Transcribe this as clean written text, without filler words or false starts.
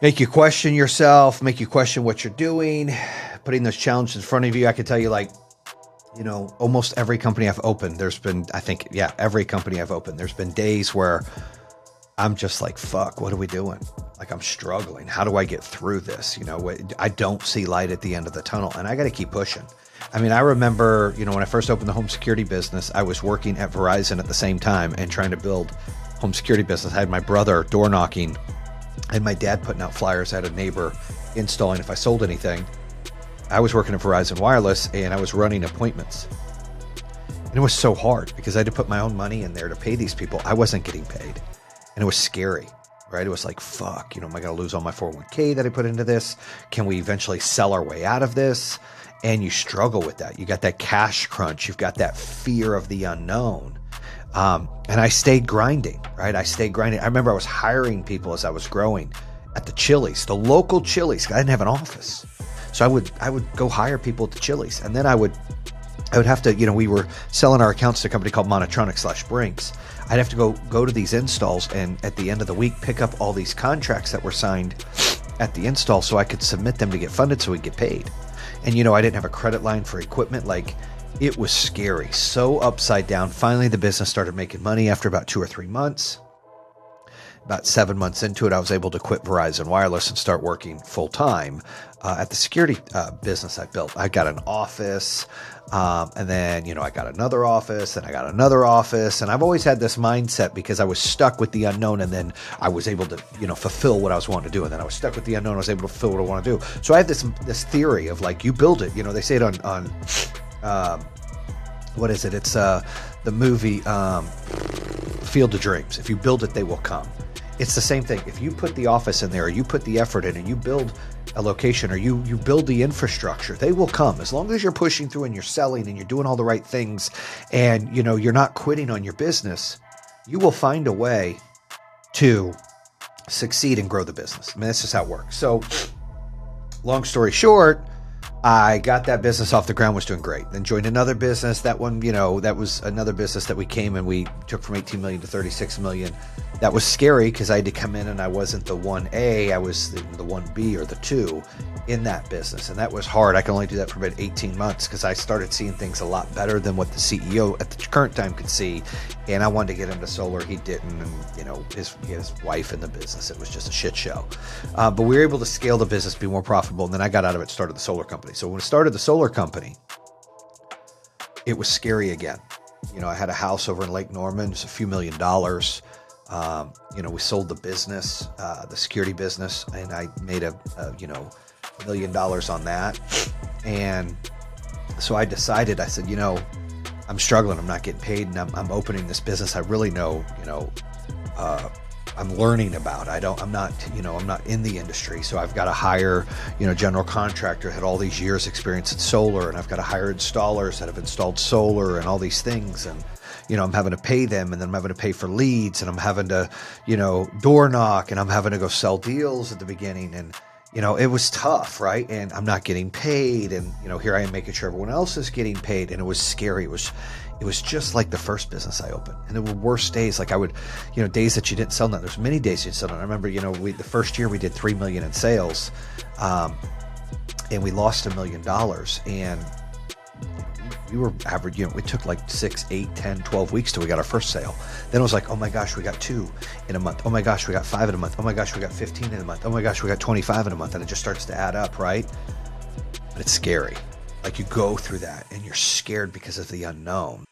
make you question yourself, make you question what you're doing, putting those challenges in front of you. I can tell you, like, almost every company I've opened, there's been, I think, yeah, every company I've opened, there's been days where I'm just like, fuck, what are we doing? Like, I'm struggling. How do I get through this? I don't see light at the end of the tunnel, and I got to keep pushing. I mean, I remember, when I first opened the home security business, I was working at Verizon at the same time and trying to build home security business. I had my brother door knocking and my dad putting out flyers. I had a neighbor installing if I sold anything. I was working at Verizon Wireless and I was running appointments. And it was so hard because I had to put my own money in there to pay these people. I wasn't getting paid. And it was scary, right? It was like, fuck, am I going to lose all my 401k that I put into this? Can we eventually sell our way out of this? And you struggle with that. You got that cash crunch. You've got that fear of the unknown. And I stayed grinding, right? I remember I was hiring people as I was growing at the Chili's, the local Chili's. I didn't have an office. So I would go hire people at the Chili's. And then I would have to, we were selling our accounts to a company called Monotronic/Brinks. I'd have to go to these installs and at the end of the week, pick up all these contracts that were signed at the install so I could submit them to get funded so we'd get paid. And, I didn't have a credit line for equipment. Like, it was scary, so upside down. Finally, the business started making money after about 2 or 3 months. About 7 months into it, I was able to quit Verizon Wireless and start working full time at the security business I built. I got an office, and then, I got another office, and I got another office. And I've always had this mindset because I was stuck with the unknown, and then I was able to, fulfill what I was wanting to do. And then I was stuck with the unknown, I was able to fulfill what I want to do. So I have this theory of, like, you build it. They say it on what is it? It's the movie Field of Dreams. If you build it, they will come. It's the same thing. If you put the office in there, or you put the effort in, and you build a location, or you build the infrastructure, they will come. As long as you're pushing through and you're selling and you're doing all the right things, and you're not quitting on your business, you will find a way to succeed and grow the business. I mean, that's just how it works. So, long story short, I got that business off the ground, was doing great. Then joined another business. That one, that was another business that we came and we took from 18 million to 36 million. That was scary because I had to come in and I wasn't the 1A, I was the 1B or the 2 in that business. And that was hard. I could only do that for about 18 months because I started seeing things a lot better than what the CEO at the current time could see. And I wanted to get into solar. He didn't. And, he had his wife in the business. It was just a shit show. But we were able to scale the business, be more profitable. And then I got out of it, started the solar company. So when we started the solar company, it was scary again. I had a house over in Lake Norman. It was a few $1,000,000. We sold the business, the security business, and I made $1 million on that. And so I decided, I said, I'm struggling. I'm not getting paid, and I'm opening this business. I really know, I'm learning about. I'm not in the industry. So I've got to hire, general contractor, had all these years experience in solar, and I've got to hire installers that have installed solar and all these things. And, I'm having to pay them, and then I'm having to pay for leads, and I'm having to, door knock, and I'm having to go sell deals at the beginning. And, it was tough, right? And I'm not getting paid. And, here I am making sure everyone else is getting paid. And it was scary. It was just like the first business I opened. And there were worse days. Like I would, days that you didn't sell nothing. There's many days you didn't sell nothing. I remember, the first year we did 3 million in sales, and we lost $1 million. And we were average, it took like 6, 8, 10, 12 weeks till we got our first sale. Then it was like, oh my gosh, we got 2 in a month. Oh my gosh, we got 5 in a month. Oh my gosh, we got 15 in a month. Oh my gosh, we got 25 in a month. And it just starts to add up, right? But it's scary. Like you go through that and you're scared because of the unknown.